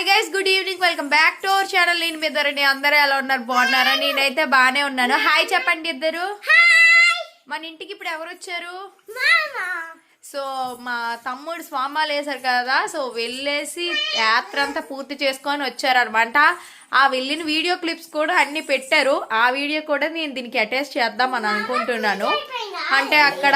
Hi guys, good evening. Welcome back to our channel. నేను మీ ఇద్దరండి. అందరూ ఎలా ఉన్నారు? బాగున్నారా? నేనైతే బాగానే ఉన్నాను. హాయ్ చెప్పండి ఇద్దరు. మన ఇంటికి ఇప్పుడు ఎవరు వచ్చారు? సో మా తమ్ముడు స్వామాలు వేశారు కదా, సో వెళ్ళేసి యాత్ర అంతా పూర్తి చేసుకొని వచ్చారనమాట. ఆ వెళ్ళిన వీడియో క్లిప్స్ కూడా అన్ని పెట్టారు. ఆ వీడియో కూడా నేను దీనికి అటాచ్ చేద్దామని అనుకుంటున్నాను. అంటే అక్కడ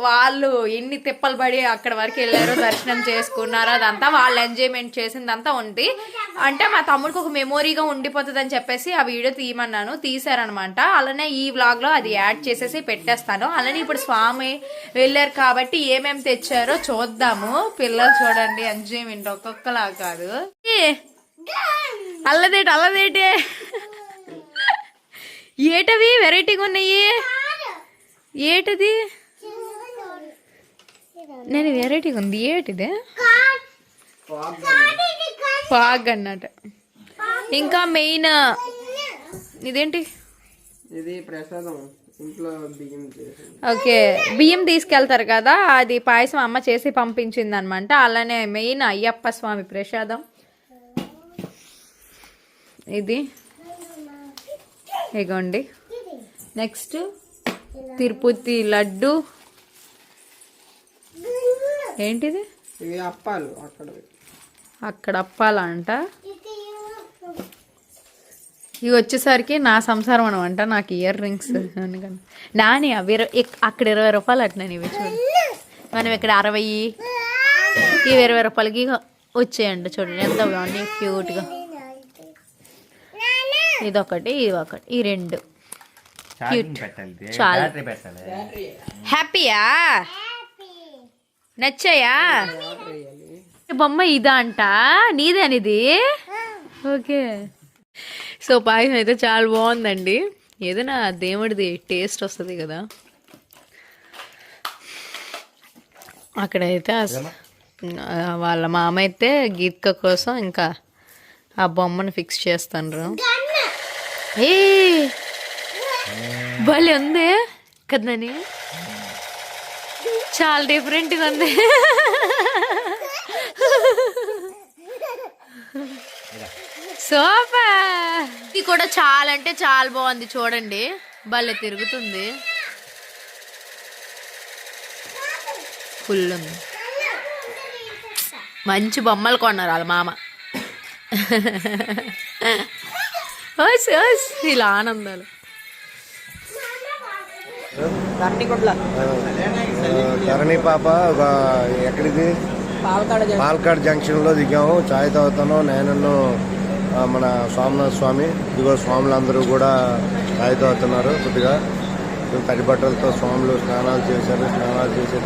వాళ్ళు ఎన్ని తిప్పలు పడి అక్కడ వరకు వెళ్ళారో, దర్శనం చేసుకున్నారో, అదంతా వాళ్ళు ఎంజాయ్మెంట్ చేసిందంతా ఉంది. అంటే మా తమ్ముడికి ఒక మెమొరీగా ఉండిపోతుంది అని చెప్పేసి ఆ వీడియో తీయమన్నాను, తీసారనమాట. అలానే ఈ వ్లాగ్ లో అది యాడ్ చేసేసి పెట్టేస్తాను. అలానే ఇప్పుడు స్వామి వెళ్ళారు కాబట్టి ఏమేమి తెచ్చారో చూద్దాము. పిల్లలు చూడండి ఎంజాయ్మెంట్ ఒక్కొక్కలా కాదు. అల్లదేటే ఏటవి వెరైటీగా ఉన్నాయి. ఏటది నేను వెరైటీగా ఉంది. ఏటిదే పాగ్ అన్నట్టు. ఇంకా మెయిన్ ఇదేంటి? ఇది ప్రసాదం. ఓకే, బియ్యం తీసుకెళ్తారు కదా, అది పాయసం అమ్మ చేసి పంపించింది అనమాట. అలానే మెయిన్ అయ్యప్ప స్వామి ప్రసాదం ఇది, ఇగోండి. నెక్స్ట్ తిరుపతి లడ్డు. ఏంటిది? అప్పాలు. అక్కడ అప్పాలంట. ఇవి వచ్చేసరికి నా సంసారం అనమాట. నాకు ఇయర్ రింగ్స్ నాని అవి అక్కడ 20 రూపాయలు అట్లా. ఇవి చూడు, మనం ఇక్కడ 60, ఇవి 20 రూపాయలకి వచ్చాయండి. చూడండి ఎంత బాగుంది, క్యూట్గా. ఇదొకటి, ఇది ఒకటి, ఈ రెండు చాలు. హ్యాపీయా? నచ్చాయా? బొమ్మ ఇదా అంట, నీదేనిది? ఓకే. సో పాయసం అయితే చాలా బాగుందండి. ఏదైనా దేవుడిది టేస్ట్ వస్తుంది కదా. అక్కడైతే వాళ్ళ మామ అయితే గీత్క కోసం ఇంకా ఆ బొమ్మను ఫిక్స్ చేస్తాను. ఏ భలే ఉంది కదని, చాలా డిఫరెంట్గా ఉంది. సోఫా ఇది కూడా చాలా అంటే చాలా బాగుంది. చూడండి భలే తిరుగుతుంది, ఫుల్ ఉంది. మంచి బొమ్మలు కొన్నారు వాళ్ళ మామ. ఇలా ఆనందాలు. ధరణి పాప ఎక్కడిది? పాలకాడ్ జంక్షన్ లో దిగాము. చాయ్ తాగుతాను నేను, మన సోమనాథ స్వామి. ఇదిగో స్వాములందరూ కూడా చాయ్ తాగుతున్నారు. కొద్దిగా తడి బట్టలతో స్వాములు స్నానాలు చేసి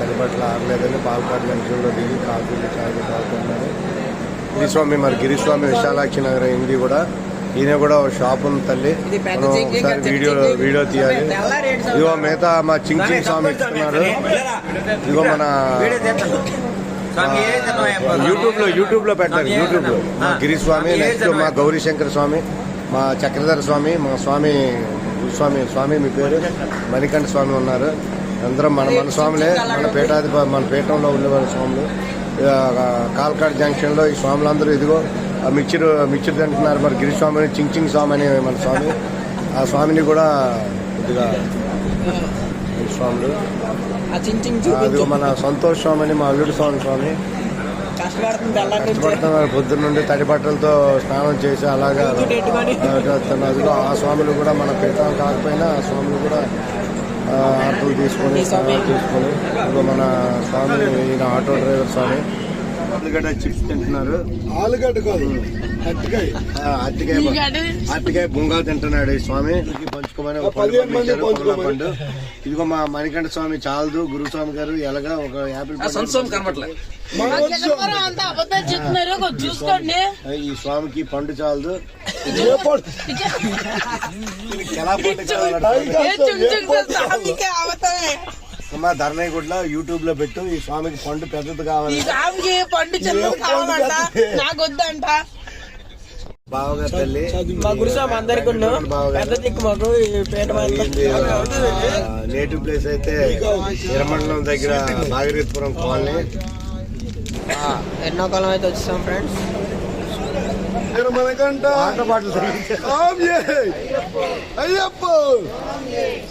తడి బట్టలు ఆరలేదని పాలకాడ్ జంక్షన్ లో దిగి కాఫీలు చాయ్ తాగుతున్నారు. గిరిస్వామి, మరి గిరిస్వామి విశాలాక్షి నగర్ హిందీ కూడా. ఈయన కూడా షాప్ ఉంది తల్లి. ఒకసారి వీడియో తీయాలి. ఇదిగో మిగతా మా చింగ్ స్వామి ఇస్తున్నారు. ఇదిగో మన యూట్యూబ్ లో పెట్టారు. యూట్యూబ్ లో మా గిరిస్వామి, నెక్స్ట్ మా గౌరీశంకర స్వామి, మా చక్రధర స్వామి, మా స్వామి మీ పేరు మణికంఠ స్వామి ఉన్నారు. అందరం మన స్వాములే. మన పీఠంలో ఉండేవారు స్వాములు. కాల్కాడ్ జంక్షన్ లో ఈ స్వాములందరూ ఇదిగో మిక్చర్ తింటున్నారు. మరి గిరిస్వామిని చింగ్ స్వామి అని మన స్వామి. ఆ స్వామిని కూడా కొద్దిగా స్వాములు. అదిగో మన సంతోష్ స్వామి అని మా అల్లుడు స్వామి కష్టపడుతున్నారు. పొద్దున్న నుండి తడి బట్టలతో స్నానం చేసి అలాగా. అదిగో ఆ స్వాములు కూడా మన పీఠం కాకపోయినా ఆ స్వాములు కూడా ఆటోలు తీసుకొని ఇదిగో మన స్వామి, ఈయన ఆటో డ్రైవర్ స్వామి. ఆలుగడ్డ చిప్స్ తింటున్నారు. ఆలుగడ్డ కాదు, అరటికాయ బొంగా తింటున్నాడు ఈ స్వామి. పంచుకోమని పండు. ఇదిగో మా మణికంఠ స్వామి చాలదు. గురుస్వామి గారు ఎలాగా ఒక యాపిల్ ఈ స్వామికి పండు చాలదు. మా ధర్నయ్యగూడల యూట్యూబ్ లో పెట్టు. ఈ స్వామికి పండు పెద్దది కావాలి. బావగా తల్లి మా గురుస్వామి అందరికి నేటివ్ ప్లేస్ అయితే ఎర్రమండలం దగ్గర భాగీరథపురం కాలనీ. ఎన్నో కాలం అయితే వచ్చేసాం ఫ్రెండ్స్. మనకంట అయ్యప్ప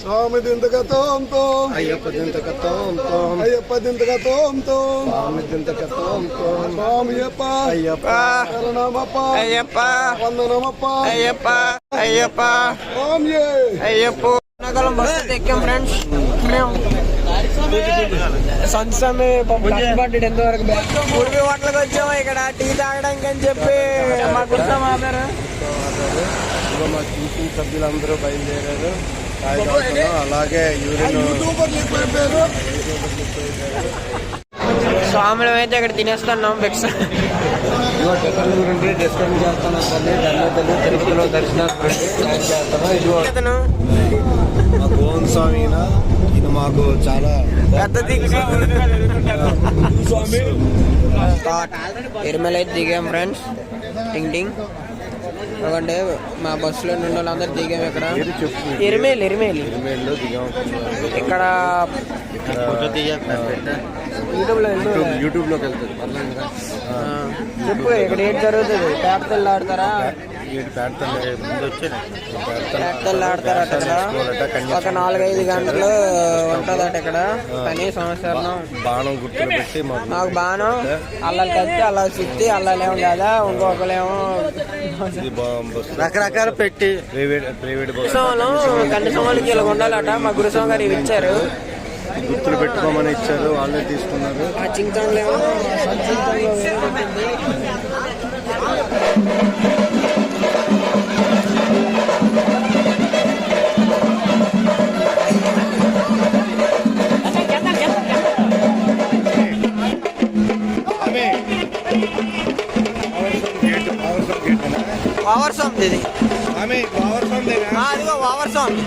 స్వామి దింతక తోంతో అయ్యప్ప దింతక తోంతో అయ్యప్ప దింతక తోంతో స్వామి దింతక తోంతో స్వామి అయ్యప్ప అయ్యప్ప శరణమప్ప అయ్యప్ప వందనమప్ప అయ్యప్ప అయ్యప్ప స్వామి అయ్యప్ప నగరం బస్సు ఎక్కాం ఫ్రెండ్స్ సంతసమే కష్టపడ్డాడు ఎంతవరకు ఉడిపి హోటల్కి వచ్చాము ఇక్కడ టీ తాగడానికి అని చెప్పి మా గుర్తా మాట్లాడారు. మా టీచింగ్ సభ్యులందరూ బయలుదేరారు. అలాగే స్వాములు అయితే ఇక్కడ తినేస్తున్నాం ఫిక్స్ టికెట్ల గురించి డిస్కౌంట్ చేస్తాను. ధన్యతలు తిరుపతిలో దర్శనం మా గోవింద స్వామి ఈయన మాకు చాలా పెద్ద ఎరిమేలు అయితే దిగాం ఫ్రెండ్స్. టింగ్ టింగ్ ఎందుకంటే మా బస్సులో నుండి వాళ్ళందరూ దిగాం ఇక్కడ. ఎరిమేలు దిగాం. ఇక్కడ యూట్యూబ్లోకి వెళ్తుంది. చెప్పు ఇక్కడ ఏంటి జరుగుతుంది? పేడతల్లు ఆడతారా? పేడతల్లు ఆడతారట ఇక్కడ. ఒక 4-5 గంటలు ఉంటుందట ఇక్కడ పని సంవత్సరం. బాణం గుర్తులు పెట్టి మాకు బాణం అల్లాలు కట్టి అల్లా చుట్టి అల్లాలేమో కదా ఇంకొకలేమో రకరకాల పెట్టి ప్రైవేట్ కనీసం వాళ్ళకి ఇలా ఉండాలట. మా గురుస్వామి గారు ఇవి ఇచ్చారు. గుర్తులు పెట్టుకోమని ఇచ్చారు. వాళ్ళే తీసుకున్నారు. ఆ చింతలేమో ఓవర్ సాంగ్ ఇది. అదిగో ఓవర్ సాంగ్.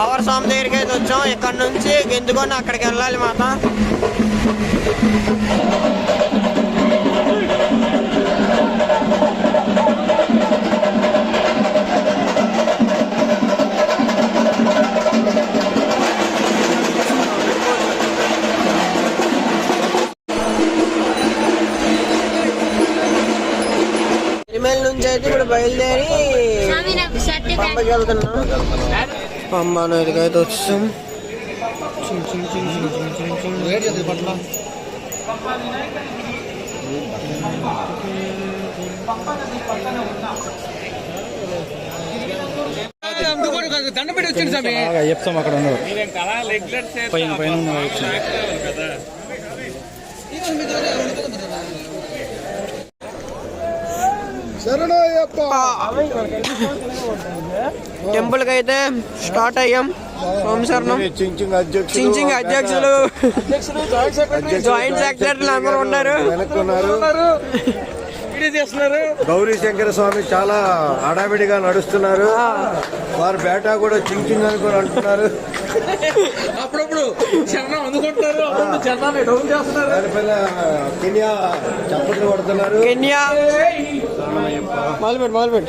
ఓవర్ సాంగ్ దగ్గరికి అయితే వచ్చాం. ఇక్కడ నుంచి గెంతుకొని అక్కడికి వెళ్ళాలి మాట. ఎరిమేల నుంచి అయితే ఇప్పుడు బయలుదేరి పంపకి వెళ్తున్నాం. పంప నదికి అయితే వచ్చాం. దండ పెట్టి వచ్చింది స్వామి చెప్తాం. అక్కడ ఉన్నారు పైన టెంపుల్ కి అయితే స్టార్ట్ అయ్యాం. సోమశరణం చించింగ్ అధ్యక్షులు జాయింట్ సెక్రటరీలు అందరూ ఉన్నారు. గౌరీ శంకర స్వామి చాలా హడావిడిగా నడుస్తున్నారు. వారు బేటా కూడా చించింగ్ అని కూడా అంటున్నారు. అప్పుడప్పుడు చరణం అందుకుంటున్నారు. దానిపైన కెన్యా చప్పట్లు కొడుతున్నారు. కెన్యా మొదలుపెట్టు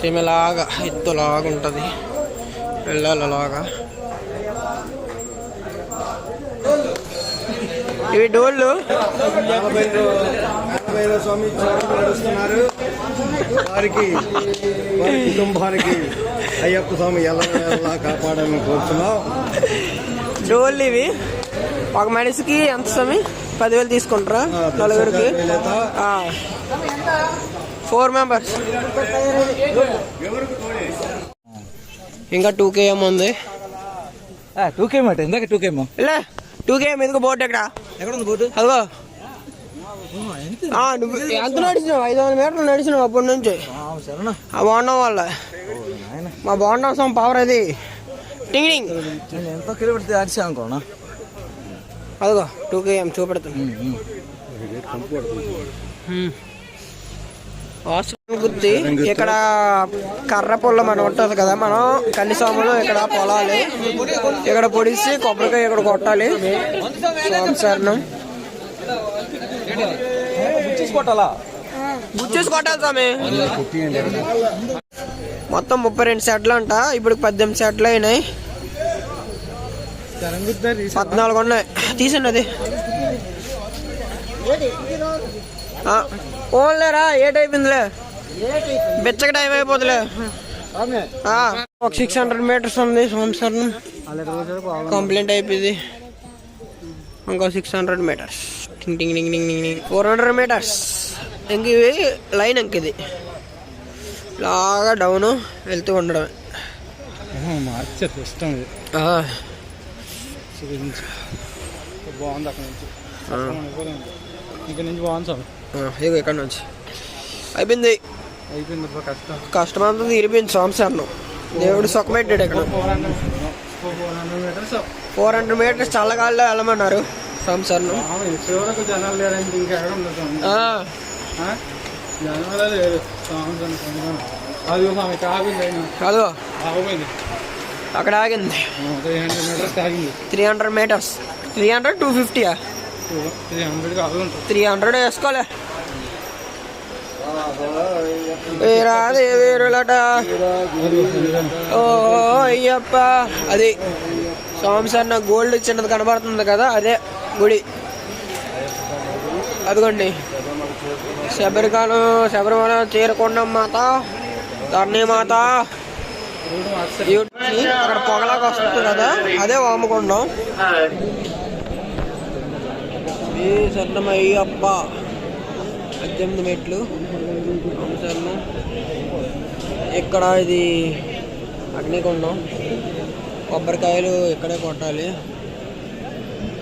సీమలాగా ఎత్తులాగా ఉంటది. వెళ్ళాలలాగా ఇవి డోళ్ళు. స్వామి నడుస్తున్నారు. వారి కుటుంబానికి అయ్యప్ప స్వామి ఎలా కాపాడని కోరుతున్నాం. డోళ్ళు ఇవి. ఒక మనిషికి ఎంత స్వామి 10,000 తీసుకుంటారా? నలుగురికి 4 మెంబర్స్. ఇంకా 2KM ఉంది. 2KM అంటే ఇందాక 2KM లే 2KM ఎందుకు బోట్ ఎక్కడ ఉంది బోటు? అదిగో నువ్వు ఎంత నడిచినావు? 500 మీటర్లు నడిచినావు అప్పటి నుంచి. ఆ బాగుండం వల్ల మా బాగుండం పవర్ అది. టింగ్ ఎంతో కిలోమీటర్ అడిచా అనుకోనా. అదిగో 2KM చూపెడుతుంది. హాస్పిటల్ గుర్తి ఇక్కడ కర్ర పుల్ల మనం ఉంటుంది కదా, మనం కన్నిసాములు ఇక్కడ పొలాలు ఇక్కడ పొడిసి కొబ్బరికాయ ఇక్కడ కొట్టాలి. సోమశరణం గుచ్చేసి కొట్టాలి స్వామి. మొత్తం 32 సెట్లు అంట, ఇప్పుడు 18 సెట్లు అయినాయి, 14 ఉన్నాయి. తీసండి అది ఓన్లేరా, ఏట్ అయిపోయిందిలే, బెచ్చక టైం అయిపోతులే. ఒక 600 మీటర్స్ ఉంది సోమశరణం, కంప్లీట్ అయిపోయింది. ఇంకో 600 మీటర్స్, 400 మీటర్స్ ఇంక ఇవి లైన్ ఇంక ఇది లాగా డౌన్ వెళ్తూ ఉండడమే. బాగుంది అక్కడ నుంచి, ఇక్కడ నుంచి బాగుంది సార్. ఇక ఇక్కడ నుంచి అయిపోయింది, కష్టం అంతా తీరిపోయింది సోమశరణం. దేవుడు సొక్కబెట్టాడు ఇక్కడ. 400 మీటర్స్ చల్లగాల్లో వెళ్ళమన్నారు సోమశరణం. జనాలు లేరంటే ఇంకెక్కడ ఉండదు, జనాలే లేదు. అది అదో అక్కడ ఆగింది 300 మీటర్స్, 300 250 300 వేసుకోలే. వేరాదే వేరులట ఓ అయ్యప్ప. అది సోమశరణ గోల్డ్ చిన్నది కనబడుతుంది కదా, అదే గుడి. అదిగోండి శబరిమల చేరుకొండం మాత, ధరణి మాత. అక్కడ పొగలాగా వస్తుంది కదా, అదే వామకొండం. శరణమయ్యప్ప 18 మెట్లు సోమశరణం. ఇక్కడ ఇది అగ్నికొండం, కొబ్బరికాయలు ఇక్కడే కొట్టాలి.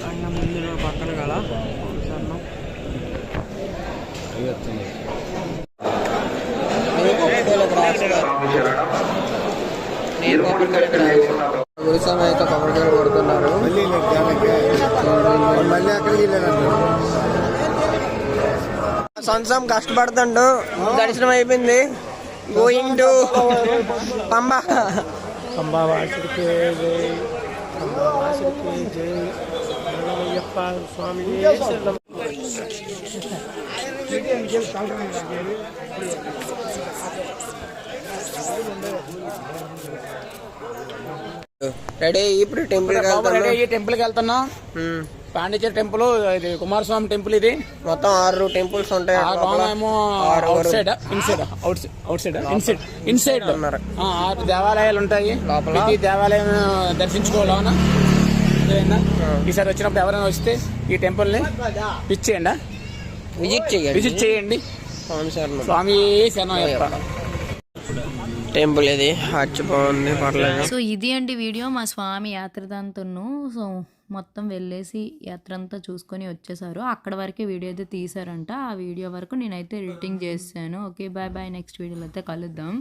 అన్న ముందు పక్కన కదా సోమశరణం. గురుస్వామి అయితే కొబ్బరికాయలు కొడుతున్నారు. సంవత్సరం కష్టపడుతుండు, దర్శనం అయిపోయింది. Going to Pamba. రెడీ ఇప్పుడు టెంపుల్కి వెళ్తున్నాం. పాండిచేరి టెంపుల్, ఇది కుమారస్వామి టెంపుల్. ఇది మొత్తం 6 టెంపుల్స్ ఉంటాయి. ఇన్సైడ్ 6 దేవాలయాలు ఉంటాయి. ప్రతి దేవాలయం దర్శించుకోవాలన్నా. ఈసారి వచ్చినప్పుడు ఎవరైనా వస్తే ఈ టెంపుల్ ని విజిట్ చేయండి. స్వామి శరణమయ్యప్ప టెంపుల్ ఇది బాగుంది, పర్లేదు. సో ఇది అండి వీడియో మా స్వామి యాత్రదంతను. సో మొత్తం వెళ్ళేసి యాత్ర అంతా చూసుకొని వచ్చేసారు. అక్కడ వరకే వీడియో అయితే తీసారంట. ఆ వీడియో వరకు నేనైతే ఎడిటింగ్ చేశాను. ఓకే బాయ్ బాయ్, నెక్స్ట్ వీడియోలో అయితే కలుద్దాం.